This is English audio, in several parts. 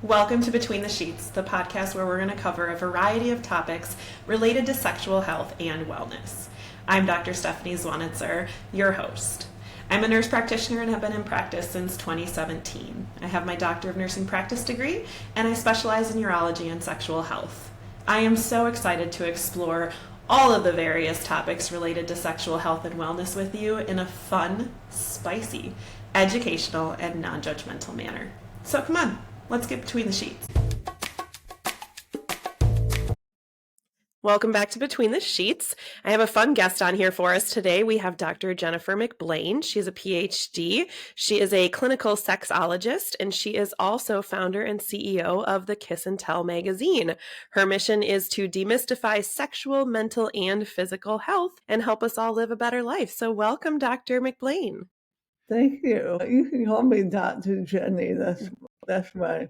Welcome to Between the Sheets, the podcast where we're going to cover a variety of topics related to sexual health and wellness. I'm Dr. Stephanie Zwonitzer, your host. I'm a nurse practitioner and have been in practice since 2017. I have my Doctor of Nursing Practice degree, and I specialize in urology and sexual health. I am so excited to explore all of the various topics related to sexual health and wellness with you in a fun, spicy, educational, and non-judgmental manner. So come on, let's get between the sheets. Welcome back to Between the Sheets. I have a fun guest on here for us today. We have Dr. Jennifer McBlaine. She has a PhD. She is a clinical sexologist, and she is also founder and CEO of the Kiss and Tell magazine. Her mission is to demystify sexual, mental, and physical health and help us all live a better life. So welcome, Dr. McBlaine. Thank you. You can call me Dr. Jenny. That's my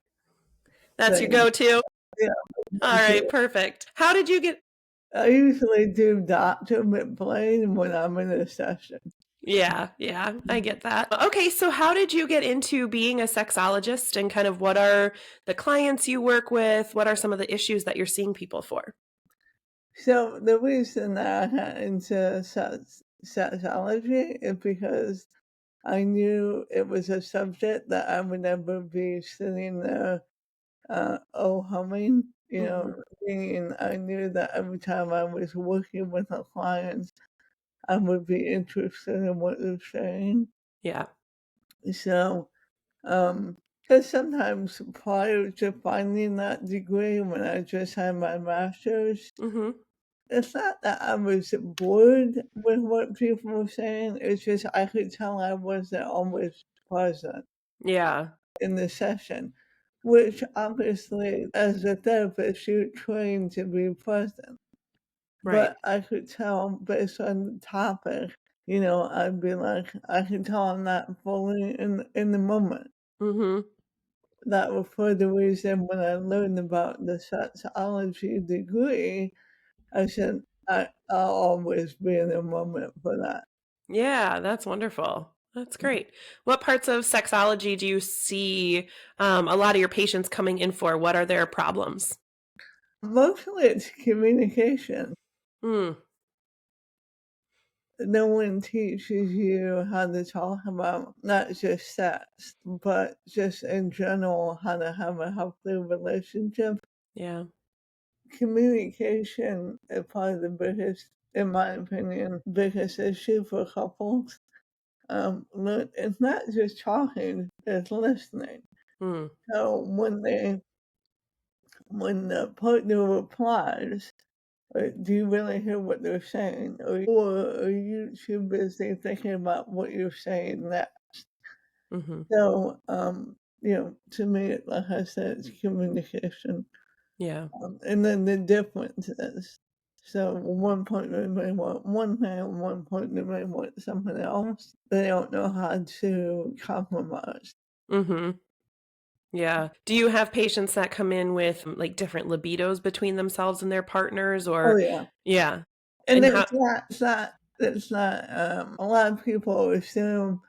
That's thing. your go-to? Yeah. All right, perfect. How did you get... I usually do Dr. McBlaine when I'm in a session. Yeah, I get that. Okay, so how did you get into being a sexologist, and kind of what are the clients you work with? What are some of the issues that you're seeing people for? So the reason that I got into sexology is because I knew it was a subject that I would never be sitting there humming, and I knew that every time I was working with a client, I would be interested in what they're saying. Yeah. So, because sometimes prior to finding that degree, when I just had my master's, Mm-hmm. it's not that I was bored with what people were saying. It's just I could tell I wasn't always present Yeah. in the session, which obviously, as a therapist, you're trained to be present. Right. But I could tell based on the topic, I'd be like, I can tell I'm not fully in the moment. Mm-hmm. That was for the reason when I learned about the sexology degree, I said I'll always be in the moment for that. Yeah, that's wonderful. That's great. What parts of sexology do you see a lot of your patients coming in for? What are their problems? Mostly it's communication. Mm, No one teaches you how to talk about not just sex, but just in general how to have a healthy relationship. yeah. Communication is probably the biggest, in my opinion, biggest issue for couples. It's not just talking; it's listening. Mm, So when the partner replies, do you really hear what they're saying, or are you too busy thinking about what you're saying next? mm-hmm. So, to me, like I said, it's communication. Yeah. And then the difference is, so one partner may want one thing, one partner may want something else. They don't know how to compromise. Mm-hmm. Yeah. Do you have patients that come in with like different libidos between themselves and their partners, Oh or yeah, yeah. and And how it's not. A lot of people assume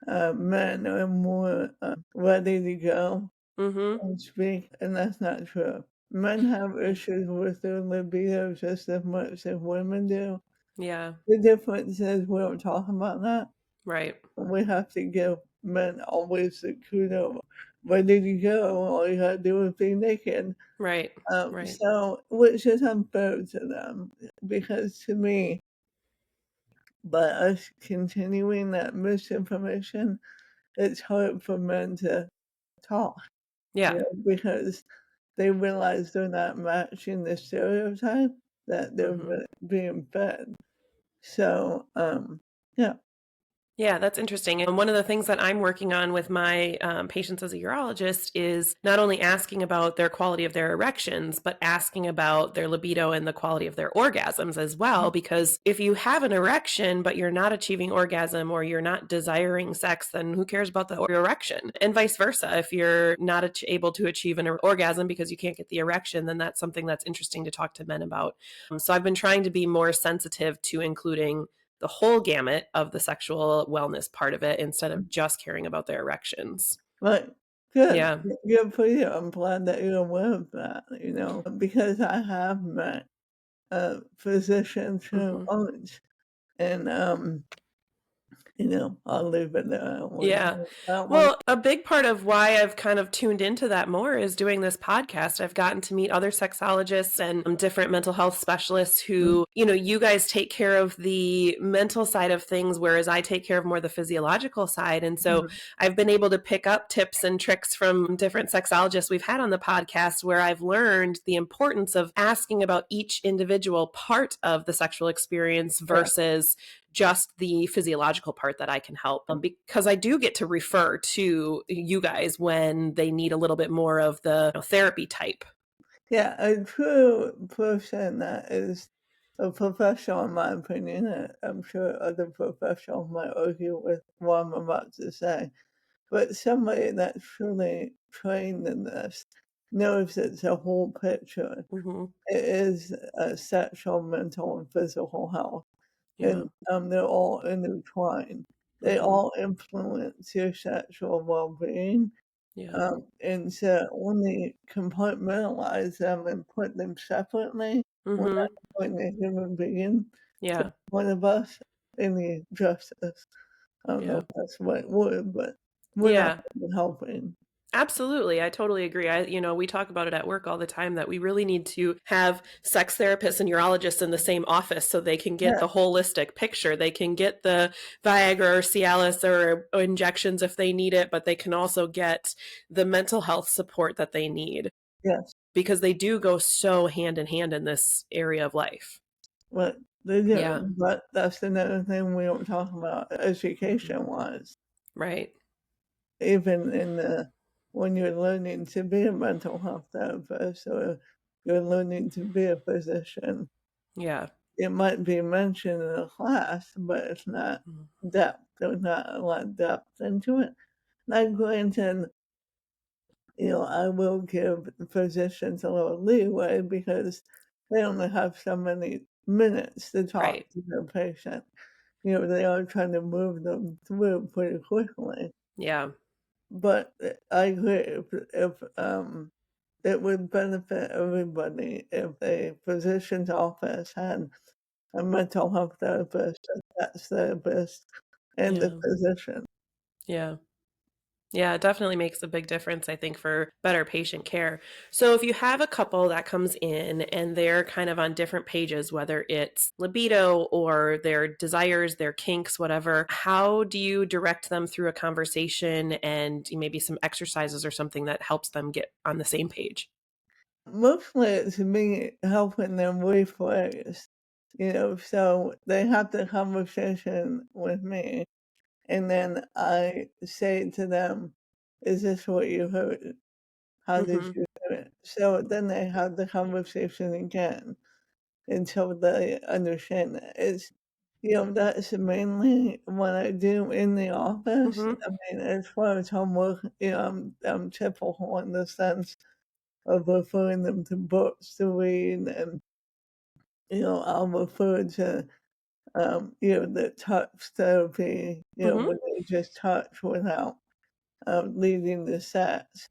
men are more ready to go mm-hmm. and speak, and that's not true. Men have issues with their libido just as much as women do. Yeah. The difference is we don't talk about that. Right. We have to give men always the kudo. Ready to go, all you gotta do is be naked. Right. Right. So, which is unfair to them, because to me, by us continuing that misinformation, it's hard for men to talk, Yeah. because they realize they're not matching the stereotype that they're Mm-hmm. being fed. So, yeah. Yeah, that's interesting. And one of the things that I'm working on with my patients as a urologist is not only asking about their quality of their erections, but asking about their libido and the quality of their orgasms as well. Because if you have an erection, but you're not achieving orgasm or you're not desiring sex, then who cares about the erection? And vice versa. If you're not able to achieve an orgasm because you can't get the erection, then that's something that's interesting to talk to men about. So I've been trying to be more sensitive to including the whole gamut of the sexual wellness part of it instead of just caring about their erections. Right. Good. Yeah. Good for you. I'm glad that you're aware of that, because I have met, physicians who Hmm. aren't, and, I'll leave it there. Yeah. I don't want Well, a big part of why I've kind of tuned into that more is doing this podcast. I've gotten to meet other sexologists and different mental health specialists to. who, you guys take care of the mental side of things, whereas I take care of more the physiological side. And so Mhm. I've been able to pick up tips and tricks from different sexologists we've had on the podcast where I've learned the importance of asking about each individual part of the sexual experience Yeah. versus just the physiological part that I can help because I do get to refer to you guys when they need a little bit more of the therapy type. Yeah, a true person that is a professional, in my opinion, and I'm sure other professionals might argue with what I'm about to say, but somebody that's truly trained in this knows it's a whole picture. Hmm. It is sexual, mental, and physical health, Yeah. and they're all intertwined. They Hmm. all influence your sexual well-being, Yeah. and so when they compartmentalize them and put them separately, we're Hmm. not putting a human being to Yeah. one of us any justice. I don't know Yeah. if that's the right word, but we're not Yeah. even helping. Absolutely. I totally agree. We talk about it at work all the time that we really need to have sex therapists and urologists in the same office so they can get Yeah, the holistic picture. They can get the Viagra or Cialis or injections if they need it, but they can also get the mental health support that they need yes, because they do go so hand in hand in this area of life. but they Yeah. do. But that's another thing we don't talk about Mhm. education-wise. Right. Even in the when you're learning to be a mental health therapist or you're learning to be a physician, Yeah. it might be mentioned in a class, but it's not Mhm. depth. There's not a lot of depth into it. Now, granted, I will give physicians a little leeway because they only have so many minutes to talk Right. to their patient. They are trying to move them through pretty quickly. Yeah. But I agree if it would benefit everybody if a physician's office had a mental health therapist, a sex therapist, and the Yeah. physician. Yeah. Yeah, it definitely makes a big difference, I think, for better patient care. So if you have a couple that comes in and they're kind of on different pages, whether it's libido or their desires, their kinks, whatever, how do you direct them through a conversation and maybe some exercises or something that helps them get on the same page? Mostly it's me helping them rephrase, so they have the conversation with me, and then I say to them, "Is this what you heard? How did Mm-hmm. you hear it?" So then they have the conversation again until they understand it. That's mainly what I do in the office. Mm-hmm. I mean, as far as homework, I'm typical in the sense of referring them to books to read, and I'll refer to the touch therapy, Mm-hmm. when they just touch without leading the sex.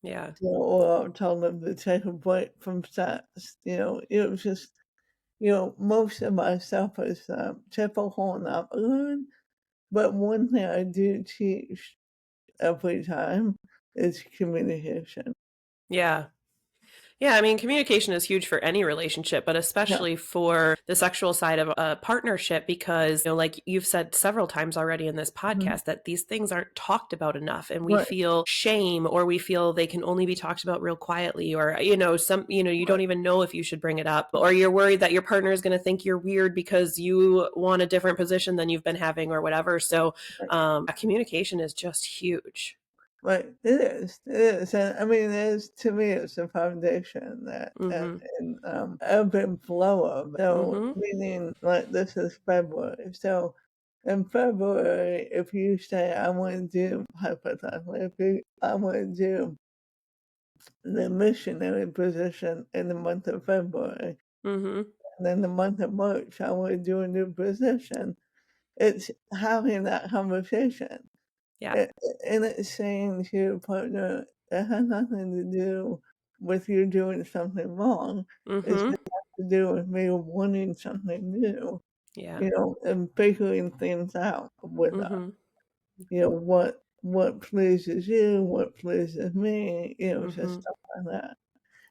Yeah. Or I'll tell them to take a break from sex. It was just most of my stuff is typical and I've learned. But one thing I do teach every time is communication. Yeah. Yeah, I mean, communication is huge for any relationship, but Yeah. especially for the sexual side of a partnership because, like you've said several times already in this Mhm. podcast, that these things aren't talked about enough and we Right. feel shame or we feel they can only be talked about real quietly or, you don't Right. even know if you should bring it up or you're worried that your partner is going to think you're weird because you want a different position than you've been having or whatever. So, Right. communication is just huge. Right. It is. It is. And I mean, it is, to me, it's a foundation that Mm-hmm. and ebb and flow of. So, Mm-hmm. meaning, like, this is February. So, in February, if you say, I want to do, hypothetically, I want to do the missionary position in the month of February, Mm-hmm. and then the month of March, I want to do a new position, it's having that conversation. Yeah. A and it's saying to your partner, it has nothing to do with you doing something wrong. It just Mm-hmm. has to do with me wanting something new, Yeah. and figuring things out with us. Mm-hmm. What pleases you, what pleases me, just Mm-hmm. stuff like that.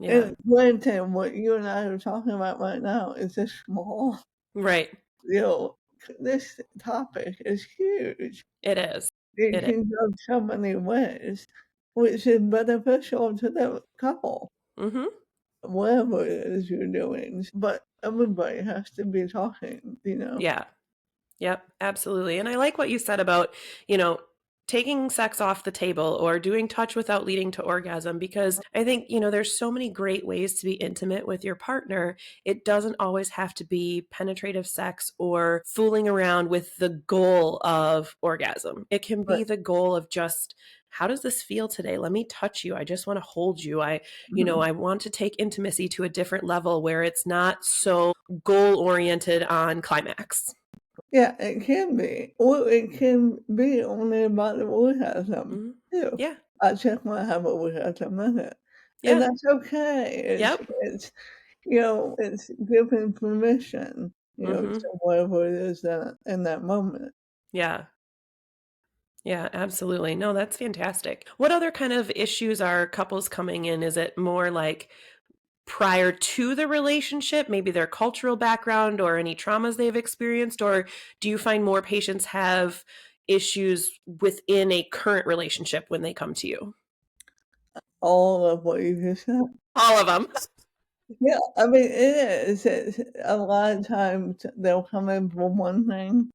Yeah. And granted, what you and I are talking about right now is a small, Right. you know, this topic is huge. It is. It It is. can go so many ways, which is beneficial to the couple, Mm-hmm. whatever it is you're doing. But everybody has to be talking. Yeah. Yep, absolutely. And I like what you said about, you know, taking sex off the table or doing touch without leading to orgasm, because I think, there's so many great ways to be intimate with your partner. It doesn't always have to be penetrative sex or fooling around with the goal of orgasm. It can But be the goal of just, how does this feel today? Let me touch you. I just want to hold you. mhm. I want to take intimacy to a different level where it's not so goal oriented on climax. Yeah, it can be. Or it can be only about the orgasm Mhm. too. Yeah. I just wanna have an orgasm in it. And Yeah. that's okay. Yep. It's giving permission, Mhm. to whatever it is that in that moment. Yeah. Yeah, absolutely. No, that's fantastic. What other kind of issues are couples coming in? Is it more like prior to the relationship, maybe their cultural background or any traumas they've experienced? Or do you find more patients have issues within a current relationship when they come to you? All of what you just said. All of them. Yeah, I mean, it is. It's a lot of times they'll come in for one thing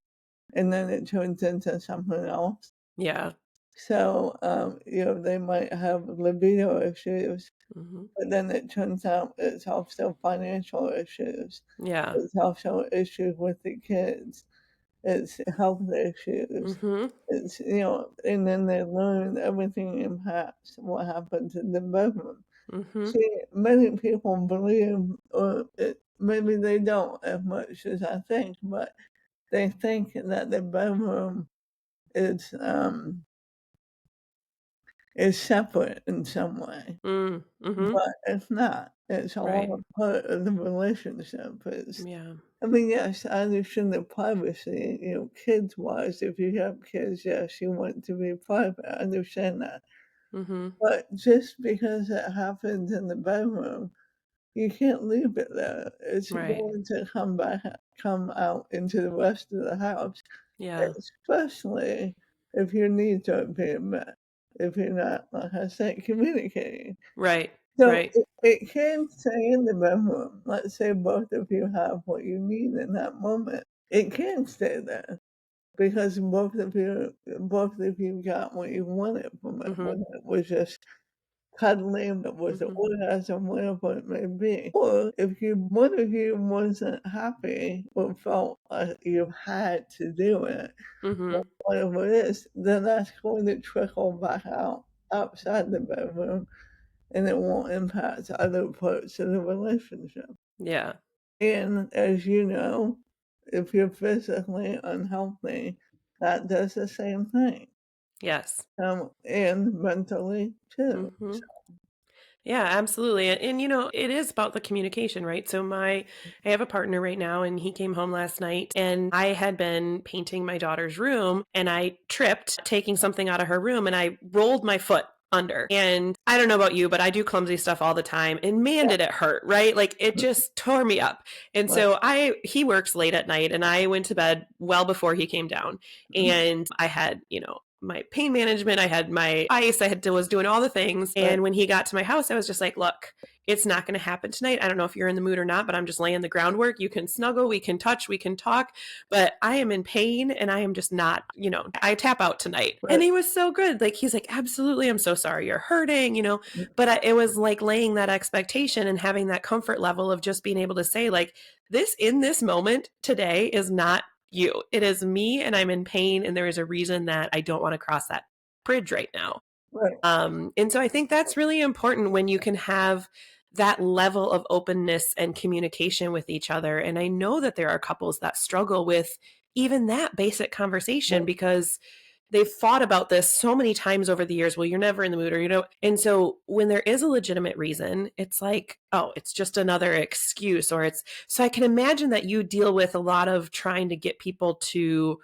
and then it turns into something else. Yeah. So, they might have libido issues, Mhm. but then it turns out it's also financial issues. Yeah. It's also issues with the kids. It's health issues. Mhm. And then they learn everything impacts what happens in the bedroom. Mhm. See, many people believe, or maybe they don't as much as I think, but they think that the bedroom is um is separate in some way, Mm. Mhm. but it's not. It's Right. all a part of the relationship. Yeah. I mean, yes, I understand the privacy, kids wise. If you have kids, yes, you want to be private. I understand that. Mhm. But just because it happens in the bedroom, you can't leave it there. It's Right. going to come out into the rest of the house, Yeah. especially if your needs aren't being met, if you're not, like I said, communicating. Right. So Right. it can stay in the bedroom. Let's say both of you have what you need in that moment. It can stay there because both of you got what you wanted from it, Mhm. whether it was just cuddling, it was an Mhm. orgasm, whatever it may be. Or if one of you wasn't happy or felt like you had to do it, Mhm. whatever it is, then that's going to trickle back out outside the bedroom and it won't impact other parts of the relationship. Yeah. And as you know, if you're physically unhealthy, that does the same thing. Yes. And mentally too. Mhm. Yeah, absolutely. And it is about the communication, right? I have a partner right now and he came home last night and I had been painting my daughter's room and I tripped taking something out of her room and I rolled my foot under. And I don't know about you, but I do clumsy stuff all the time. And man, Yeah. did it hurt, right? Like it just tore me up. And Right. so he works late at night and I went to bed well before he came down. Mhm. And I had, my pain management, I had my ice, was doing all the things. Right. And when he got to my house, I was just like, look, it's not going to happen tonight. I don't know if you're in the mood or not, but I'm just laying the groundwork. You can snuggle, we can touch, we can talk, but I am in pain and I am just not, I tap out tonight. And Right. he was so good. Like, he's like, absolutely. I'm so sorry you're hurting, Mm. but it was like laying that expectation and having that comfort level of just being able to say, like, this in this moment today is not you. It is me and I'm in pain and there is a reason that I don't want to cross that bridge right now. Right. And so I think that's really important when you can have that level of openness and communication with each other. And I know that there are couples that struggle with even that basic conversation Right. because they've fought about this so many times over the years. Well, you're never in the mood, or, and so when there is a legitimate reason, it's like, oh, it's just another excuse, or so I can imagine that you deal with a lot of trying to get people to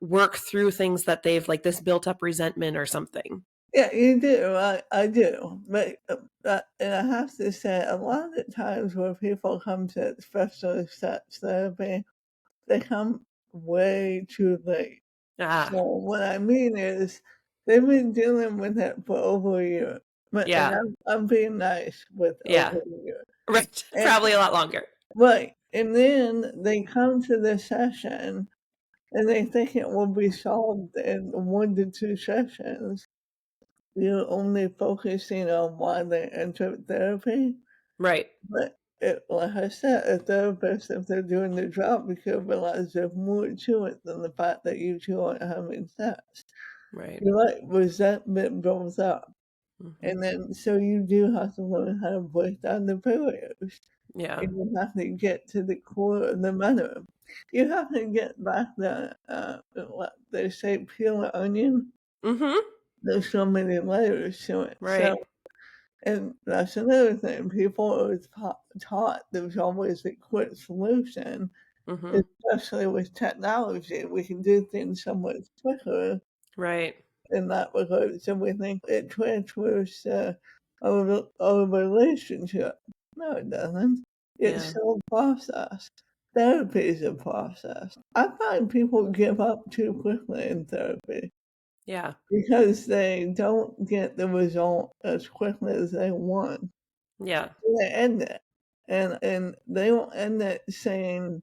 work through things that they've, like, this built up resentment or something. Yeah, you do. I do. But and I have to say, a lot of the times where people come to specialist sex therapy, they come way too late. So Ah, what I mean is, they've been dealing with it for over a year. And yeah, I'm being nice with yeah, over a year. right. And Probably a lot longer. right. And then they come to the session and they think it will be solved in 1 to 2 sessions. You're only focusing on why they entered therapy. Right, But like I said, a therapist, if they're doing their job, you can realize there's more to it than the fact that you two aren't having sex. right. You let resentment builds up. Hmm. And then, so you do have to learn how to break down the barriers. Yeah. And you have to get to the core of the matter. You have to get back what they say, peel an onion. Hmm. There's so many layers to it. So, Right. and that's another thing. People are taught there's always a quick solution, Hmm. especially with technology. We can do things so much quicker Right. in that regard. So we think it transfers our relationship. No, it doesn't. It's Yeah. still a process. Therapy is a process. I find people give up too quickly in therapy Yeah. because they don't get the result as quickly as they want. Yeah. So they end it. And they don't end it saying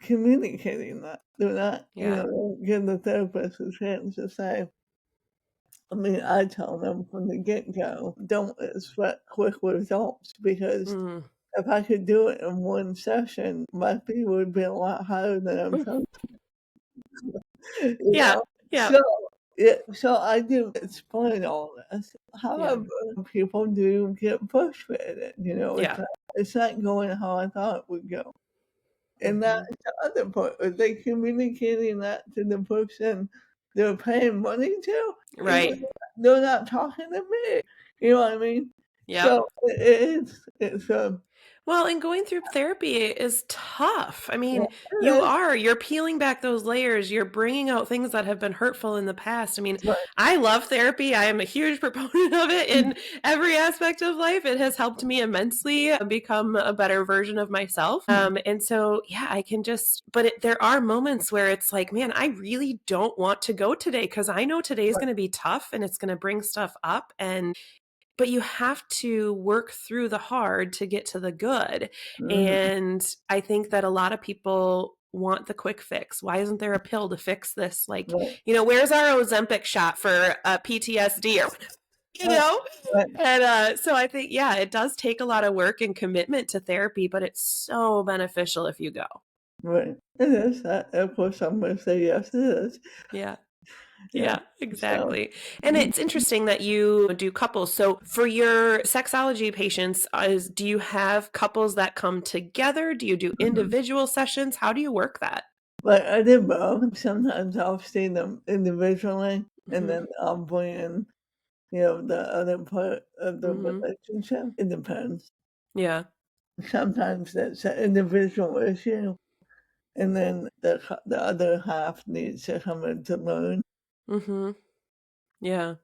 communicating that. They're not, Yeah. don't give the therapist a chance to say, I mean, I tell them from the get-go, don't expect quick results because Mm. if I could do it in 1 session, my fee would be a lot higher than I'm charging, you Yeah. know? Yeah. So, yeah, so I do explain all this. Yeah. However, people do get frustrated, Yeah. it's not going how I thought it would go. And that's Hmm. the other part. Are they communicating that to the person they're paying money to? Because Right. they're not talking to me. You know what I mean? Yep. So it's Well, and going through therapy is tough. I yeah, mean, it is. you're peeling back those layers. You're bringing out things that have been hurtful in the past. I mean, Right. I love therapy. I am a huge proponent of it in every aspect of life. It has helped me immensely become a better version of myself. And so, yeah, I can but there are moments where it's like, man, I really don't want to go today because I know today is Right. going to be tough and it's going to bring stuff up. But you have to work through the hard to get to the good. Mhm. And I think that a lot of people want the quick fix. Why isn't there a pill to fix this? Like, Right. where's our Ozempic shot for PTSD or you Right. know? Right. And so I think, yeah, it does take a lot of work and commitment to therapy, but it's so beneficial if you go. Right. It is. Of course, I'm going to say yes, it is. Yeah. Yeah. Yeah, So, exactly. And it's interesting that you do couples. So for your sexology patients, do you have couples that come together? Do you do mhm. individual sessions? How do you work that? But I did both. Sometimes I'll see them individually, and Hmm. then I'll bring in, the other part of the Hmm. relationship. It depends. Yeah. Sometimes that's an individual issue, and then the other half needs to come in to learn. Hmm. Yeah.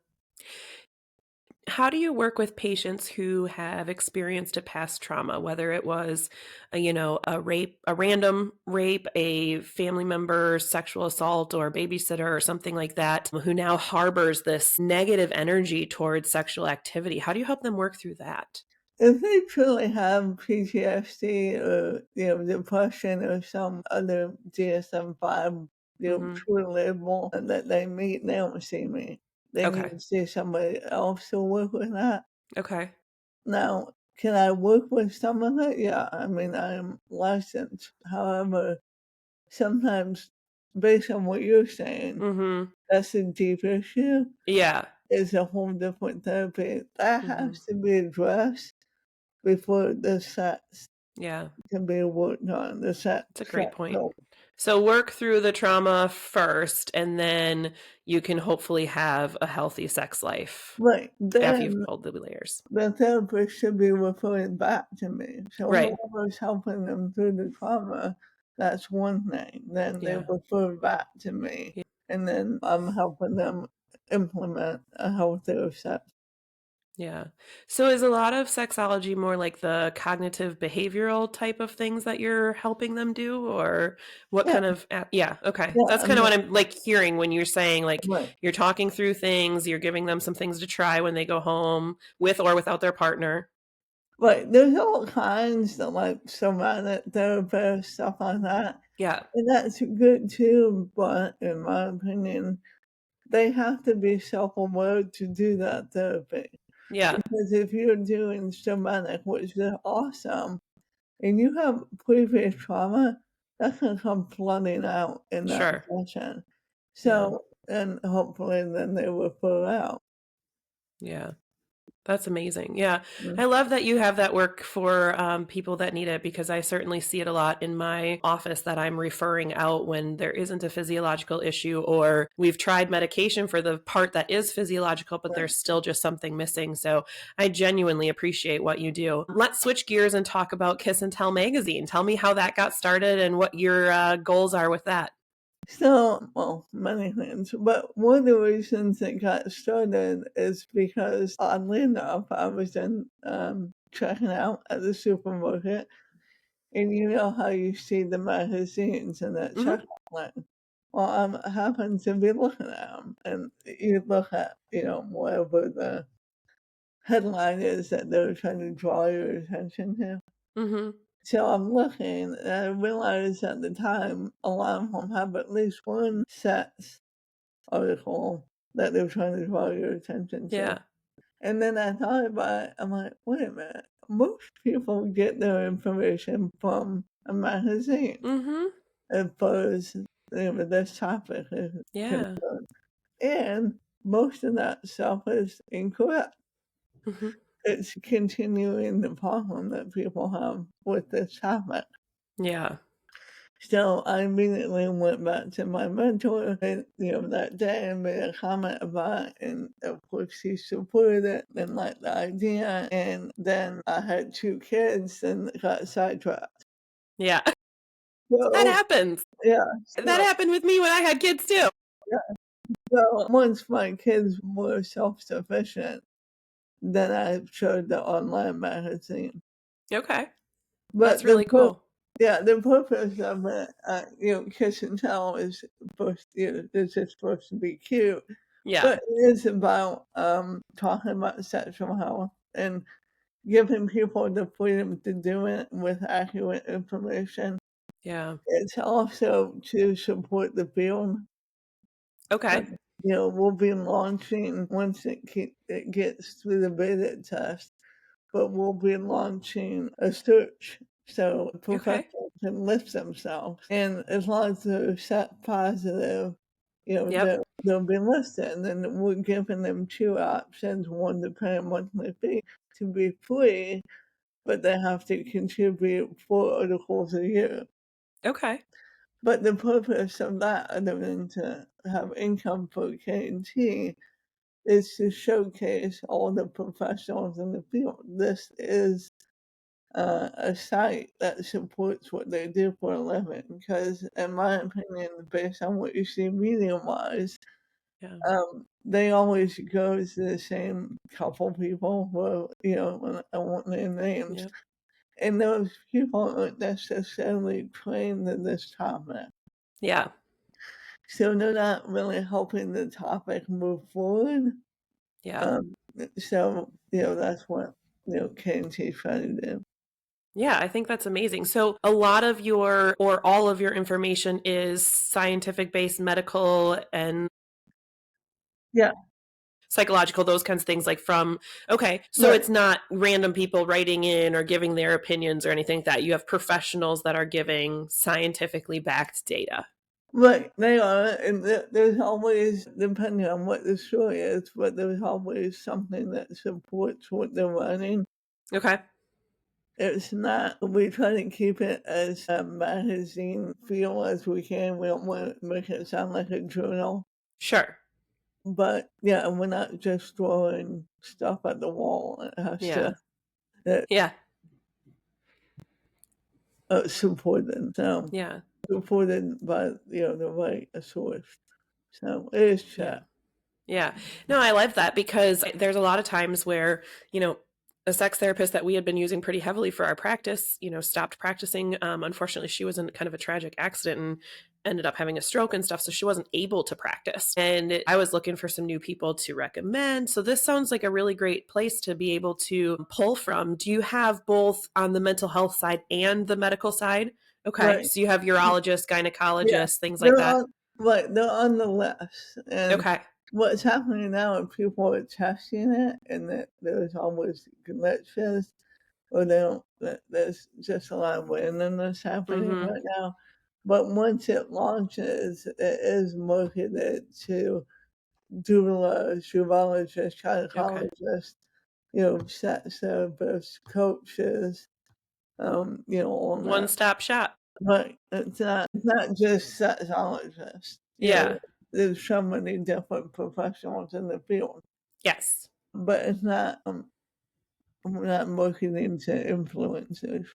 How do you work with patients who have experienced a past trauma, whether it was, a rape, a random rape, a family member sexual assault, or a babysitter, or something like that, who now harbors this negative energy towards sexual activity? How do you help them work through that? If they truly have PTSD or depression or some other DSM-5 Hmm. true label that they meet, they don't see me. They need Okay. to see somebody else to work with that. Okay. Now, can I work with some of it? Yeah, I mean, I'm licensed. However, sometimes, based on what you're saying, Hmm. that's a deep issue. Yeah. It's a whole different therapy. That Hmm. has to be addressed before the sex Yeah. can be worked on, the sex It's a great point. goal. So work through the trauma first, and then you can hopefully have a healthy sex life Right. after you've Then pulled the layers. the therapist should be referring back to me. So Right. whoever's helping them through the trauma, that's one thing. Then they Yeah. refer back to me, Yeah. and then I'm helping them implement a healthier sex. Yeah. So is a lot of sexology more like the cognitive behavioral type of things that you're helping them do, or what Yeah, kind of yeah, okay. yeah, That's I kind of mean, what I'm like hearing when you're saying like right. you're talking through things, you're giving them some things to try when they go home with or without their partner. Right, there's all kinds of, like, somatic therapists, stuff like that, Yeah. and that's good too, but in my opinion, they have to be self-aware to do that therapy. Yeah. Because if you're doing somatic, which is awesome, and you have previous trauma, that's gonna come flooding out in that Sure. session. Yeah. So and hopefully then they refer out. Yeah. That's amazing. Yeah. Mm. I love that you have that work for people that need it because I certainly see it a lot in my office that I'm referring out when there isn't a physiological issue or we've tried medication for the part that is physiological, but Right. there's still just something missing. So I genuinely appreciate what you do. Let's switch gears and talk about Kiss and Tell magazine. Tell me how that got started and what your goals are with that. So, well, many things, but one of the reasons it got started is because, oddly enough, I was in checking out at the supermarket, and you know how you see the magazines in that Hmm. checkout line. Well, I happened to be looking at them, and you look at, whatever the headline is that they're trying to draw your attention to. Hmm. So I'm looking, and I realized at the time a lot of them have at least one sex article that they're trying to draw your attention to. Yeah. And then I thought about it, I'm like, wait a minute, most people get their information from a magazine Hmm. as far as this topic is Yeah. concerned. And most of that stuff is incorrect. Hmm. It's continuing the problem that people have with this topic. Yeah. So I immediately went back to my mentor and, that day and made a comment about it. And of course, he supported it and liked the idea. And then I had two kids and got sidetracked. Yeah. That So, happens. yeah. That So, happened with me when I had kids too. yeah. So once my kids were self sufficient, then I showed the online magazine. Okay. That's But really cool. yeah, the purpose of it, kiss and tell is it's just supposed to be cute, Yeah. but it is about talking about sexual health and giving people the freedom to do it with accurate information. Yeah. It's also to support the field. Uh, Okay. we'll be launching once it gets through the beta test, but we'll be launching a search so Okay. professionals can list themselves. And as long as they're set positive, Yep. they'll be listed. And then we're giving them two options, one to pay a monthly fee to be free, but they have to contribute 4 articles a year. Okay. But the purpose of that, other than to have income for K&T, is to showcase all the professionals in the field. This is a site that supports what they do for a living. Because, in my opinion, based on what you see media-wise, Yeah. they always go to the same couple people who, I won't name names, Yep. and those people aren't necessarily trained in this topic. Yeah. So they're not really helping the topic move forward. Yeah. Um, so, that's what, K&T trying to do. Yeah, I think that's amazing. So, a lot of your or all of your information is scientific based, medical and Yeah, psychological, those kinds of things like from okay, so right. it's not random people writing in or giving their opinions or anything like that. You have professionals that are giving scientifically backed data. Right, they are, and there's always, depending on what the story is, but there's always something that supports what they're writing. Okay. it's not, we try to keep it as a magazine feel as we can. We don't want to make it sound like a journal. Sure. But yeah, we're not just throwing stuff at the wall. It has Yeah. to Yeah. supported. So Yeah. supported by the right source. So it is Yeah. chat. Yeah. No, I love that because there's a lot of times where, a sex therapist that we had been using pretty heavily for our practice, stopped practicing. Unfortunately, she was in kind of a tragic accident and ended up having a stroke and stuff. So she wasn't able to practice. And I was looking for some new people to recommend. So this sounds like a really great place to be able to pull from. Do you have both on the mental health side and the medical side? Okay. Right. So you have urologists, Yeah. gynecologists, things like They're that. on right, they're on the list. And Okay. what's happening now is people are testing it and that there's always glitches or they don't there's just a lot of randomness happening Mm-hmm. right now. But once it launches, it is marketed to doulas, urologists, Okay. gynecologists, sex therapists, coaches, all that. One-stop shop. But it's not just sexologists. Yeah. There's so many different professionals in the field, Yes. but it's not. We're not marketing to influencers.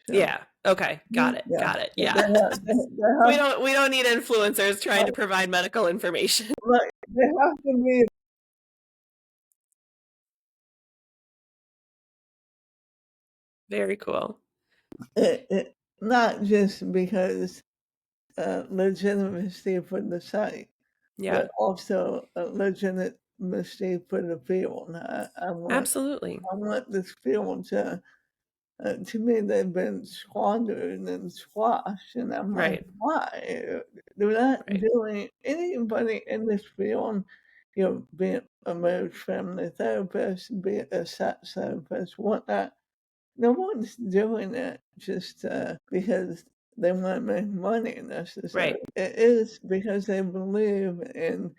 So Yeah. Okay. Got it. yeah, Got it. they Yeah. have, they we have, don't we don't need influencers trying to provide medical information. right, they have to be Very cool. not just because legitimacy for the site, Yeah. but also legitimacy for the field. Absolutely. I want this field to me, they've been squandered and squashed, and I'm like, Right. why? They're not Right. doing anybody in this field, be it a marriage family therapist, be it a sex therapist, whatnot. No one's doing it just because they want to make money necessarily. Right. It is because they believe in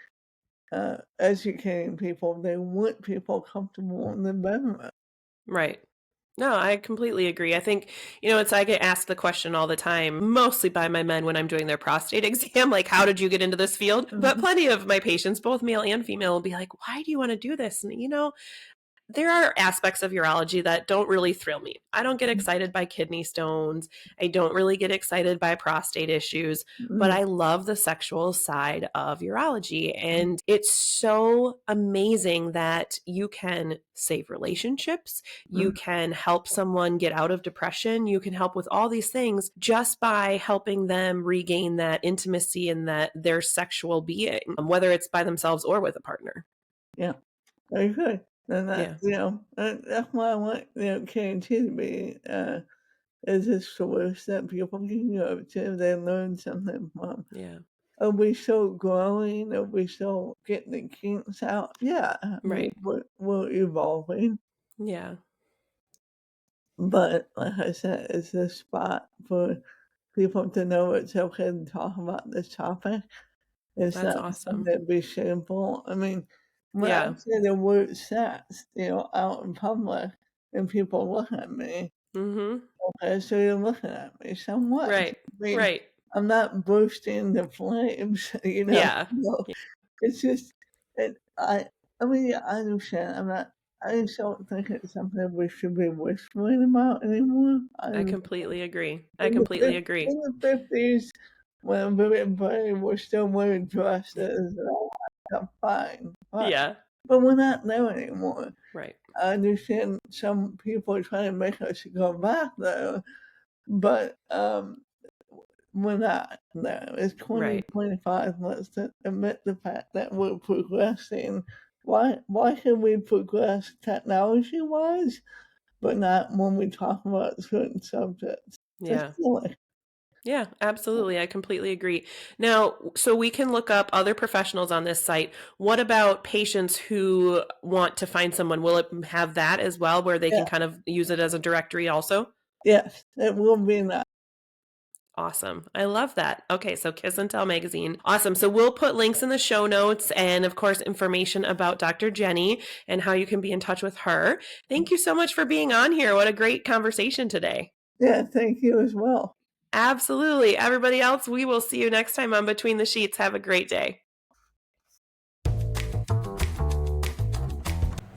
educating people. They want people comfortable in the bedroom. Right. No, I completely agree. I think, it's I get asked the question all the time, mostly by my men when I'm doing their prostate exam, like, how did you get into this field? But Mhm. plenty of my patients, both male and female, will be like, why do you want to do this? And there are aspects of urology that don't really thrill me. I don't get excited by kidney stones. I don't really get excited by prostate issues, but Mhm. I love the sexual side of urology. And it's so amazing that you can save relationships. You Mhm. can help someone get out of depression. You can help with all these things just by helping them regain that intimacy and that their sexual being, whether it's by themselves or with a partner. Yeah. Very good. And Yeah. that's why I want, KNT to be as a source that people can go to. They learn something from. Yeah. Are we still growing? Are we still getting the kinks out? Yeah. I mean, Right. we're evolving. Yeah. But like I said, it's a spot for people to know it's okay to talk about this topic. It's That's not awesome. something to be shameful. I mean, when I Yeah. say the word sex, out in public and people look at me, Mhm. okay, so you're looking at me, so what? I Right. mean, Right. I'm not bursting into flames, Yeah. no. It's just, I mean, yeah, I understand. I just don't think it's something we should be whispering about anymore. I completely agree. I In the completely agree. 50s, when women and Brian were still wearing dresses and all that stuff, fine, but Yeah. we're not there anymore. Right. I understand some people are trying to make us go back there, but, we're not there. It's Right. 2025, let's admit the fact that we're progressing. Why can we progress technology-wise, but not when we talk about certain subjects? It's Yeah. silly. Yeah, absolutely. I completely agree. Now, so we can look up other professionals on this site. What about patients who want to find someone? Will it have that as well, where they Yeah, can kind of use it as a directory also? yes, it will be nice. Awesome. I love that. Okay, so Kiss and Tell magazine. Awesome. So we'll put links in the show notes and, of course, information about Dr. Jenny and how you can be in touch with her. Thank you so much for being on here. What a great conversation today. Yeah, thank you as well. Absolutely. Everybody else, we will see you next time on Between the Sheets. Have a great day.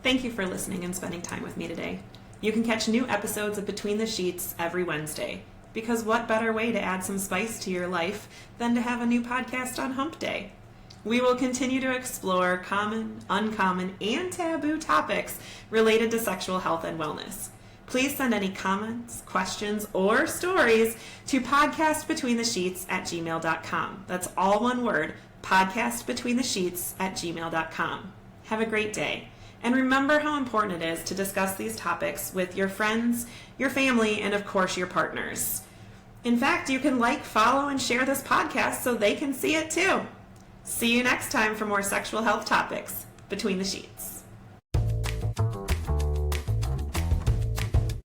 Thank you for listening and spending time with me today. You can catch new episodes of Between the Sheets every Wednesday, because what better way to add some spice to your life than to have a new podcast on Hump Day? We will continue to explore common, uncommon, and taboo topics related to sexual health and wellness. Please send any comments, questions, or stories to podcastbetweenthesheets@gmail.com. That's all one word, podcastbetweenthesheets@gmail.com. Have a great day. And remember how important it is to discuss these topics with your friends, your family, and of course your partners. In fact, you can like, follow, and share this podcast so they can see it too. See you next time for more sexual health topics Between the Sheets.